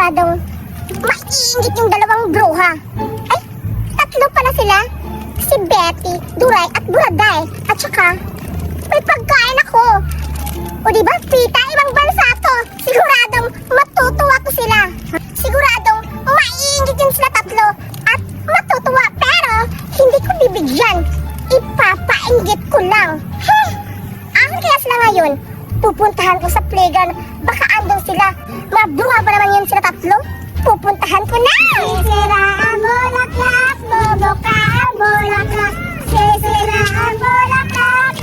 siguradong maiingit yung dalawang bruha. Ay, tatlo pala sila. Si Betty, Duray at Buraday. At saka, may pagkain ako. O diba, Pita, ibang bansa to. Siguradong matutuwa ko sila. Siguradong maiingit yung sila tatlo at matutuwa. Pero, hindi ko bibigyan. Ipapainggit ko lang. Akin kaya sila ngayon. Pupuntahan ko sa playground. Baka andong sila. Mabruha ba naman yun sila tatlo? Pupuntahan ko na! Sisira ang bulaklak, bubuka ang bulaklak. Sisira ang bulaklak,